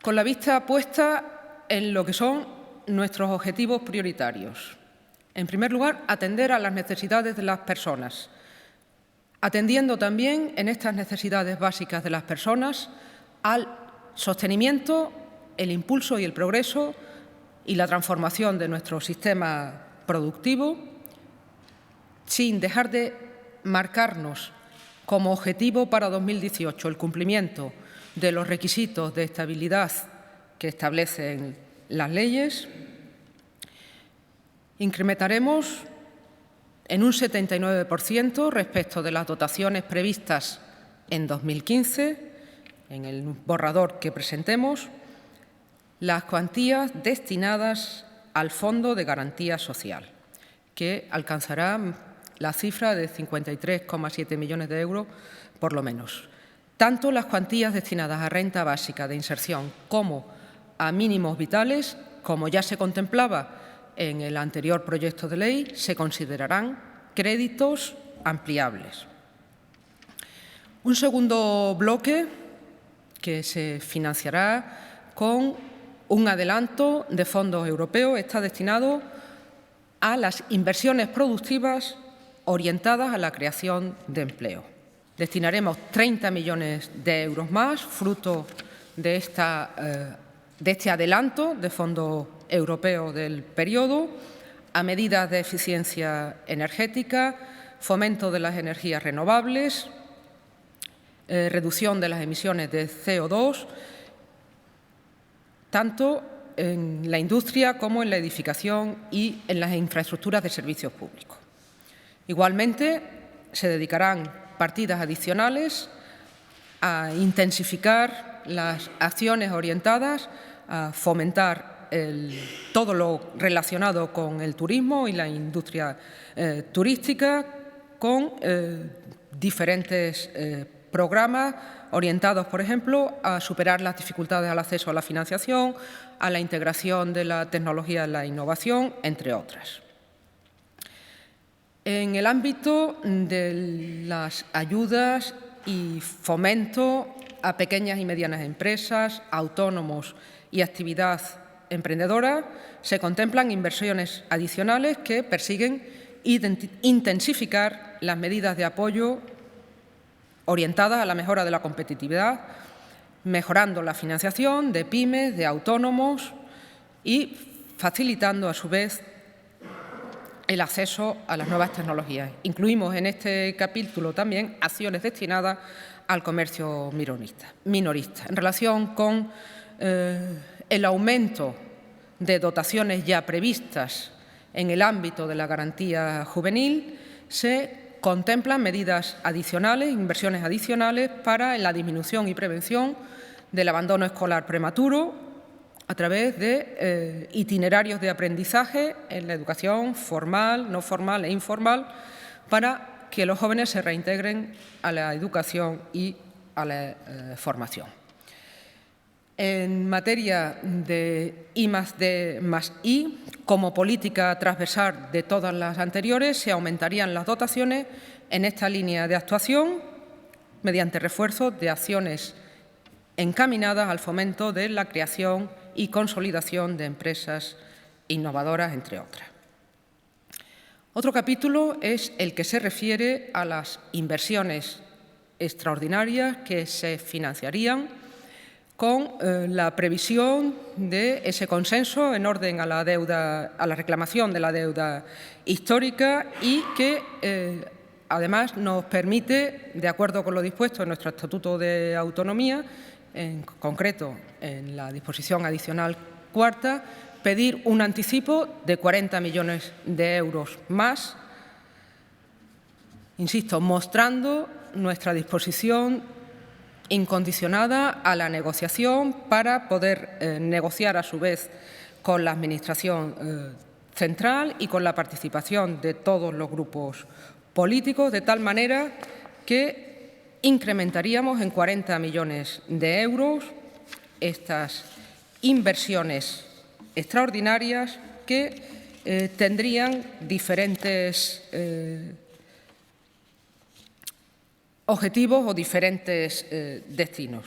con la vista puesta en lo que son nuestros objetivos prioritarios. En primer lugar, atender a las necesidades de las personas, atendiendo también en estas necesidades básicas de las personas al sostenimiento, el impulso y el progreso y la transformación de nuestro sistema productivo, sin dejar de marcarnos como objetivo para 2018 el cumplimiento de los requisitos de estabilidad que establecen las leyes. Incrementaremos en un 79% respecto de las dotaciones previstas en 2015, en el borrador que presentemos, las cuantías destinadas al Fondo de Garantía Social, que alcanzará la cifra de 53,7 millones de euros, por lo menos. Tanto las cuantías destinadas a renta básica de inserción como a mínimos vitales, como ya se contemplaba en el anterior proyecto de ley, se considerarán créditos ampliables. Un segundo bloque que se financiará con un adelanto de fondos europeos está destinado a las inversiones productivas orientadas a la creación de empleo. Destinaremos 30 millones de euros más, fruto de este adelanto de fondos europeos del periodo, a medidas de eficiencia energética, fomento de las energías renovables, reducción de las emisiones de CO2, tanto en la industria como en la edificación y en las infraestructuras de servicios públicos. Igualmente, se dedicarán partidas adicionales a intensificar las acciones orientadas a fomentar todo lo relacionado con el turismo y la industria turística, con diferentes programas orientados, por ejemplo, a superar las dificultades al acceso a la financiación, a la integración de la tecnología en la innovación, entre otras. En el ámbito de las ayudas y fomento a pequeñas y medianas empresas, autónomos y actividad emprendedora, se contemplan inversiones adicionales que persiguen intensificar las medidas de apoyo orientadas a la mejora de la competitividad, mejorando la financiación de pymes, de autónomos y facilitando, a su vez, el acceso a las nuevas tecnologías. Incluimos en este capítulo también acciones destinadas al comercio minorista. En relación con el aumento de dotaciones ya previstas en el ámbito de la garantía juvenil, se contemplan medidas adicionales, inversiones adicionales para la disminución y prevención del abandono escolar prematuro a través de itinerarios de aprendizaje en la educación formal, no formal e informal, para que los jóvenes se reintegren a la educación y a la formación. En materia de I+D+I, como política transversal de todas las anteriores, se aumentarían las dotaciones en esta línea de actuación mediante refuerzo de acciones encaminadas al fomento de la creación y consolidación de empresas innovadoras, entre otras. Otro capítulo es el que se refiere a las inversiones extraordinarias que se financiarían con la previsión de ese consenso en orden a la reclamación de la deuda histórica y que además nos permite, de acuerdo con lo dispuesto en nuestro Estatuto de Autonomía, en concreto en la disposición adicional cuarta, pedir un anticipo de 40 millones de euros más, insisto, mostrando nuestra disposición incondicionada a la negociación para poder negociar a su vez con la Administración central y con la participación de todos los grupos políticos, de tal manera que incrementaríamos en 40 millones de euros estas inversiones extraordinarias que tendrían diferentes objetivos o diferentes destinos.